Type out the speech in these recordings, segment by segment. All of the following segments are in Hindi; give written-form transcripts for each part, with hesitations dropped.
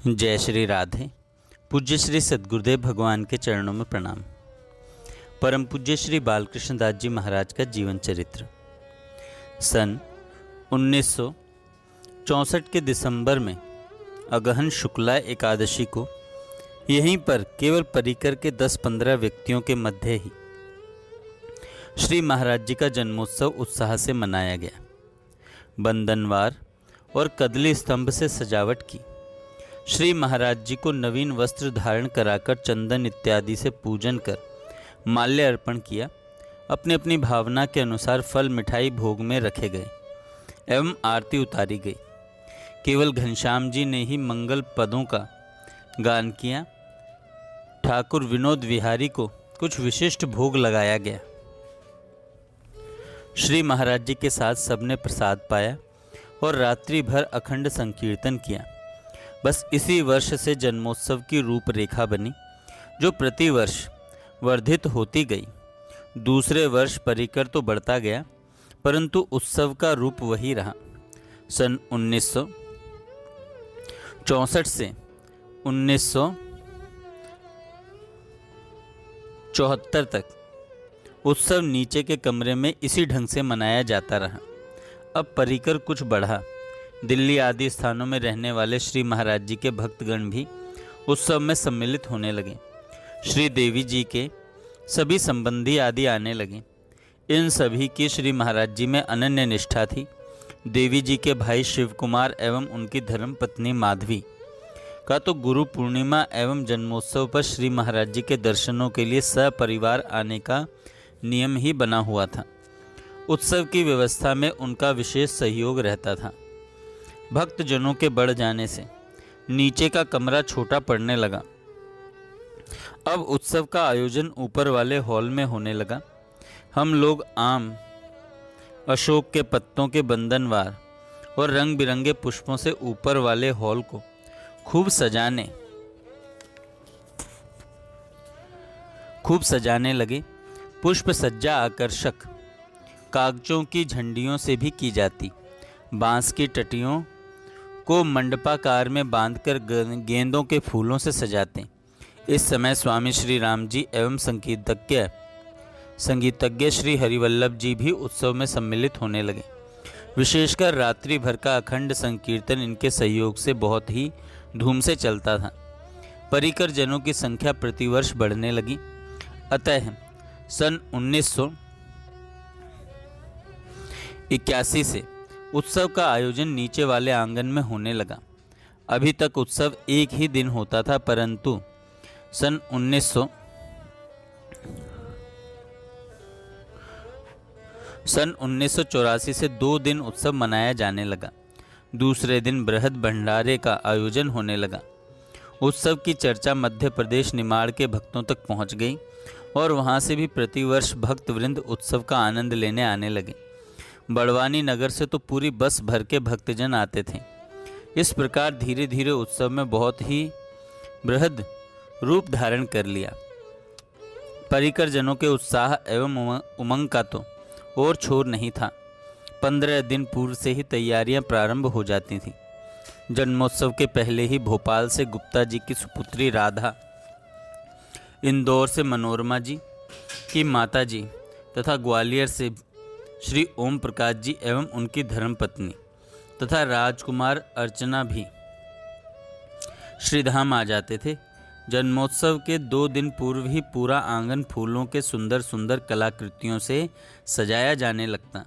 जय श्री राधे। पूज्य श्री सद्गुरुदेव भगवान के चरणों में प्रणाम। परम पूज्य श्री बालकृष्ण दास जी महाराज का जीवन चरित्र। सन 1964 के दिसंबर में अगहन शुक्ला एकादशी को यहीं पर केवल परिकर के 10-15 व्यक्तियों के मध्य ही श्री महाराज जी का जन्मोत्सव उत्साह से मनाया गया। बंधनवार और कदली स्तंभ से सजावट की, श्री महाराज जी को नवीन वस्त्र धारण कराकर चंदन इत्यादि से पूजन कर माल्य अर्पण किया। अपनी अपनी भावना के अनुसार फल मिठाई भोग में रखे गए एवं आरती उतारी गई। केवल घनश्याम जी ने ही मंगल पदों का गान किया। ठाकुर विनोद विहारी को कुछ विशिष्ट भोग लगाया गया। श्री महाराज जी के साथ सबने प्रसाद पाया और रात्रि भर अखंड संकीर्तन किया। बस इसी वर्ष से जन्मोत्सव की रूपरेखा बनी, जो प्रतिवर्ष वर्धित होती गई। दूसरे वर्ष परिकर तो बढ़ता गया, परंतु उत्सव का रूप वही रहा। सन 1964 से 1974 तक उत्सव नीचे के कमरे में इसी ढंग से मनाया जाता रहा। अब परिकर कुछ बढ़ा। दिल्ली आदि स्थानों में रहने वाले श्री महाराज जी के भक्तगण भी उत्सव में सम्मिलित होने लगे। श्री देवी जी के सभी संबंधी आदि आने लगे। इन सभी की श्री महाराज जी में अनन्य निष्ठा थी। देवी जी के भाई शिव कुमार एवं उनकी धर्मपत्नी माधवी का तो गुरु पूर्णिमा एवं जन्मोत्सव पर श्री महाराज जी के दर्शनों के लिए सपरिवार आने का नियम ही बना हुआ था। उत्सव की व्यवस्था में उनका विशेष सहयोग रहता था। भक्तजनों के बढ़ जाने से नीचे का कमरा छोटा पड़ने लगा। अब उत्सव का आयोजन ऊपर वाले हॉल में होने लगा। हम लोग आम, अशोक के पत्तों के बंधनवार और रंग बिरंगे पुष्पों से ऊपर वाले हॉल को खूब सजाने लगे। पुष्प सज्जा आकर्षक कागजों की झंडियों से भी की जाती। बांस की टटियों को मंडपाकार में बांधकर गेंदों के फूलों से सजाते। इस समय स्वामी श्री राम जी एवं संगीतज्ञ श्री हरिवल्लभ जी भी उत्सव में सम्मिलित होने लगे। विशेषकर रात्रि भर का अखंड संकीर्तन इनके सहयोग से बहुत ही धूम से चलता था। परिकर जनों की संख्या प्रतिवर्ष बढ़ने लगी। अतः सन 1981 से उत्सव का आयोजन नीचे वाले आंगन में होने लगा। अभी तक उत्सव एक ही दिन होता था, परंतु सन 1984 से 2 दिन उत्सव मनाया जाने लगा। दूसरे दिन बृहद भंडारे का आयोजन होने लगा। उत्सव की चर्चा मध्य प्रदेश निमाड़ के भक्तों तक पहुंच गई और वहां से भी प्रतिवर्ष भक्तवृंद उत्सव का आनंद लेने आने लगे। बड़वानी नगर से तो पूरी बस भर के भक्तजन आते थे। इस प्रकार धीरे धीरे उत्सव में बहुत ही बृहद रूप धारण कर लिया। परिकर जनों के उत्साह एवं उमंग का तो और छोर नहीं था। 15 दिन पूर्व से ही तैयारियां प्रारंभ हो जाती थीं। जन्मोत्सव के पहले ही भोपाल से गुप्ता जी की सुपुत्री राधा, इंदौर से मनोरमा जी की माता जी तथा ग्वालियर से श्री ओम प्रकाश जी एवं उनकी धर्मपत्नी तथा राजकुमार अर्चना भी श्रीधाम आ जाते थे। जन्मोत्सव के 2 दिन पूर्व ही पूरा आंगन फूलों के सुंदर सुंदर कलाकृतियों से सजाया जाने लगता।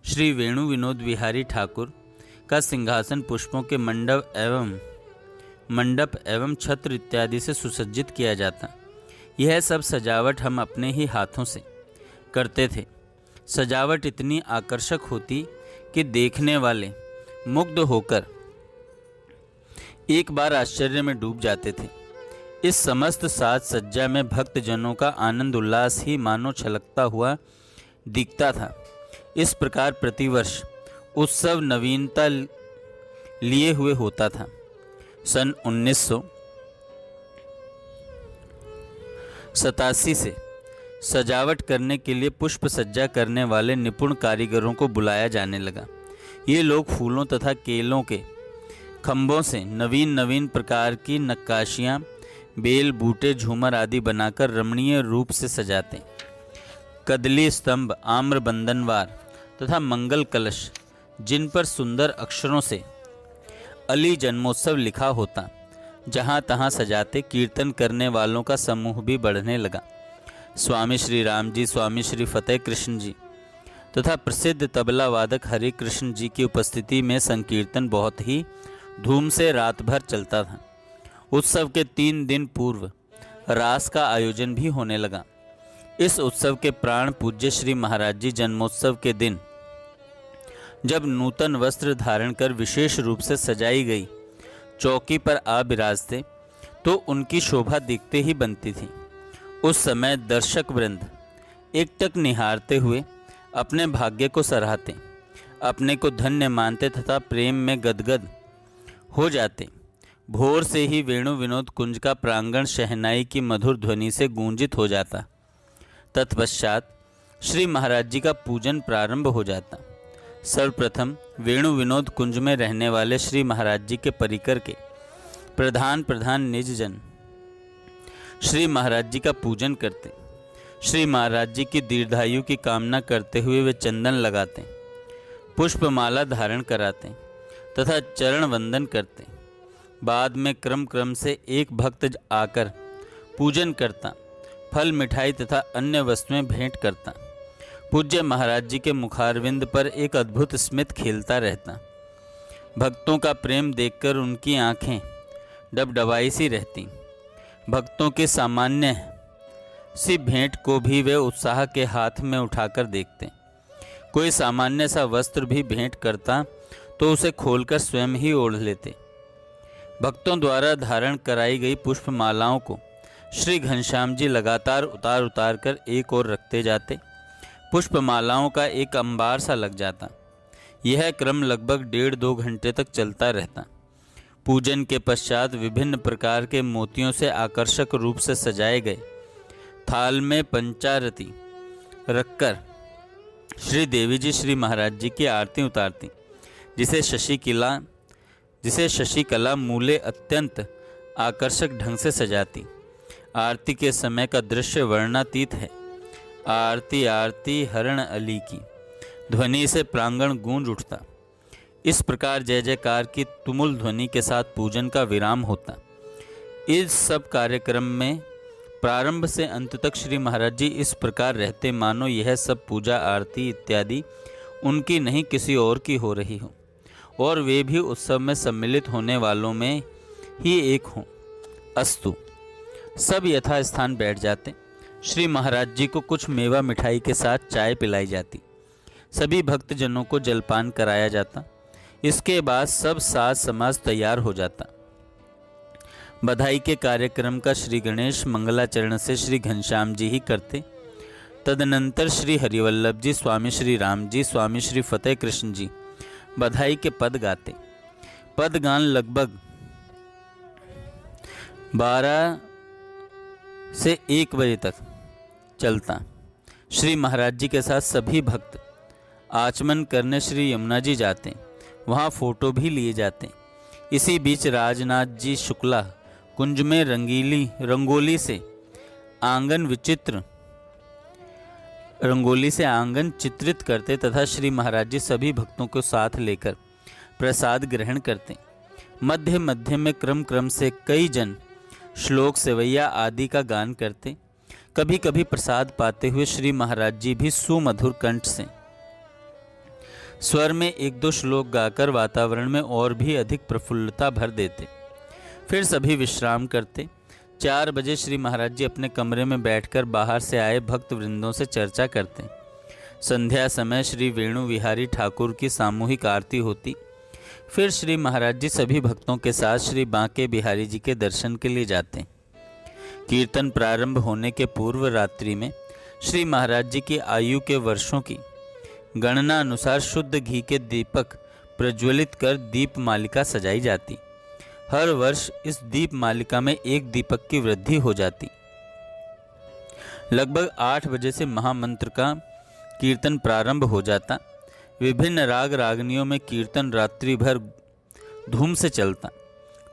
श्री वेणु विनोद विहारी ठाकुर का सिंहासन पुष्पों के मंडप एवं छत्र इत्यादि से सुसज्जित किया जाता। यह सब सजावट हम अपने ही हाथों से करते थे। सजावट इतनी आकर्षक होती कि देखने वाले मुग्ध होकर एक बार आश्चर्य में डूब जाते थे। इस समस्त साज सज्जा में भक्तजनों का आनंद उल्लास ही मानो छलकता हुआ दिखता था। इस प्रकार प्रतिवर्ष उत्सव नवीनता लिए हुए होता था। सन 1987 से सजावट करने के लिए पुष्प सज्जा करने वाले निपुण कारीगरों को बुलाया जाने लगा। ये लोग फूलों तथा केलों के खंभों से नवीन नवीन प्रकार की नक्काशियाँ, बेल, बूटे, झूमर आदि बनाकर रमणीय रूप से सजाते। कदली स्तंभ, आम्र बंधनवार तथा मंगल कलश, जिन पर सुंदर अक्षरों से अली जन्मोत्सव लिखा होता, जहाँ तहाँ सजाते। कीर्तन करने वालों का समूह भी बढ़ने लगा। स्वामी श्री राम जी, स्वामी श्री फतेह कृष्ण जी तथा प्रसिद्ध तबला वादक हरे कृष्ण जी की उपस्थिति में संकीर्तन बहुत ही धूम से रात भर चलता था। उत्सव के 3 दिन पूर्व रास का आयोजन भी होने लगा। इस उत्सव के प्राण पूज्य श्री महाराज जी जन्मोत्सव के दिन जब नूतन वस्त्र धारण कर विशेष रूप से सजाई गई चौकी पर आ विराजते तो उनकी शोभा देखते ही बनती थी। उस समय दर्शक वृंद एकटक निहारते हुए अपने भाग्य को सराहते, अपने को धन्य मानते तथा प्रेम में गदगद हो जाते। भोर से ही वेणु विनोद कुंज का प्रांगण शहनाई की मधुर ध्वनि से गूंजित हो जाता। तत्पश्चात श्री महाराज जी का पूजन प्रारंभ हो जाता। सर्वप्रथम वेणु विनोद कुंज में रहने वाले श्री महाराज जी के परिकर के प्रधान निजजन श्री महाराज जी का पूजन करते। श्री महाराज जी की दीर्घायु की कामना करते हुए वे चंदन लगाते, पुष्पमाला धारण कराते तथा चरण वंदन करते। बाद में क्रम से एक भक्त आकर पूजन करता, फल मिठाई तथा अन्य वस्तुएं भेंट करता। पूज्य महाराज जी के मुखारविंद पर एक अद्भुत स्मित खेलता रहता। भक्तों का प्रेम देखकर उनकी आंखें डबडबाई सी रहती। भक्तों के सामान्य सी भेंट को भी वे उत्साह के हाथ में उठाकर देखते। कोई सामान्य सा वस्त्र भी भेंट करता तो उसे खोलकर स्वयं ही ओढ़ लेते। भक्तों द्वारा धारण कराई गई पुष्पमालाओं को श्री घनश्याम जी लगातार उतार कर एक ओर रखते जाते। पुष्पमालाओं का एक अंबार सा लग जाता। यह क्रम लगभग 1.5-2 घंटे तक चलता रहता। पूजन के पश्चात विभिन्न प्रकार के मोतियों से आकर्षक रूप से सजाए गए थाल में पंचारती रखकर श्री देवी जी श्री महाराज जी की आरती उतारती, जिसे शशिकला मूले अत्यंत आकर्षक ढंग से सजाती। आरती के समय का दृश्य वर्णनातीत है। आरती आरती हरण अली की ध्वनि से प्रांगण गूंज उठता। इस प्रकार जय जयकार की तुमुल ध्वनि के साथ पूजन का विराम होता। इस सब कार्यक्रम में प्रारंभ से अंत तक श्री महाराज जी इस प्रकार रहते मानो यह सब पूजा आरती इत्यादि उनकी नहीं किसी और की हो रही हो और वे भी उत्सव में सम्मिलित होने वालों में ही एक हों। अस्तु। सब यथास्थान बैठ जाते। श्री महाराज जी को कुछ मेवा मिठाई के साथ चाय पिलाई जाती। सभी भक्तजनों को जलपान कराया जाता। इसके बाद सब साज समाज तैयार हो जाता। बधाई के कार्यक्रम का श्री गणेश मंगलाचरण से श्री घनश्याम जी ही करते। तदनंतर श्री हरिवल्लभ जी, स्वामी श्री राम जी, स्वामी श्री फतेह कृष्ण जी बधाई के पद गाते। पदगान लगभग 12 से 1 बजे तक चलता। श्री महाराज जी के साथ सभी भक्त आचमन करने श्री यमुना जी जाते। वहाँ फोटो भी लिए जाते। इसी बीच राजनाथ जी शुक्ला कुंज में रंगोली से आंगन चित्रित करते तथा श्री महाराज जी सभी भक्तों को साथ लेकर प्रसाद ग्रहण करते। मध्य मध्य में क्रम से कई जन श्लोक सेवैया आदि का गान करते। कभी कभी प्रसाद पाते हुए श्री महाराज जी भी सुमधुर कंठ से स्वर में 1-2 श्लोक गाकर वातावरण में और भी अधिक प्रफुल्लता भर देते। फिर सभी विश्राम करते। 4 बजे श्री महाराज जी अपने कमरे में बैठकर बाहर से आए भक्त वृंदों से चर्चा करते। संध्या समय श्री वेणु विहारी ठाकुर की सामूहिक आरती होती। फिर श्री महाराज जी सभी भक्तों के साथ श्री बांके बिहारी जी के दर्शन के लिए जाते। कीर्तन प्रारंभ होने के पूर्व रात्रि में श्री महाराज जी की आयु के वर्षों की गणना अनुसार शुद्ध घी के दीपक प्रज्वलित कर दीप मालिका सजाई जाती। हर वर्ष इस दीप मालिका में 1 दीपक की वृद्धि हो जाती। लगभग 8 बजे से महामंत्र का कीर्तन प्रारंभ हो जाता। विभिन्न राग रागनियों में कीर्तन रात्रि भर धूम से चलता।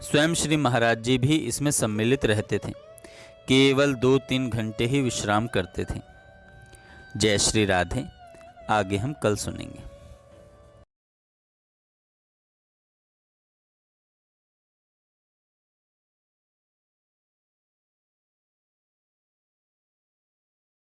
स्वयं श्री महाराज जी भी इसमें सम्मिलित रहते थे। केवल 2-3 घंटे ही विश्राम करते थे। जय श्री राधे। आगे हम कल सुनेंगे।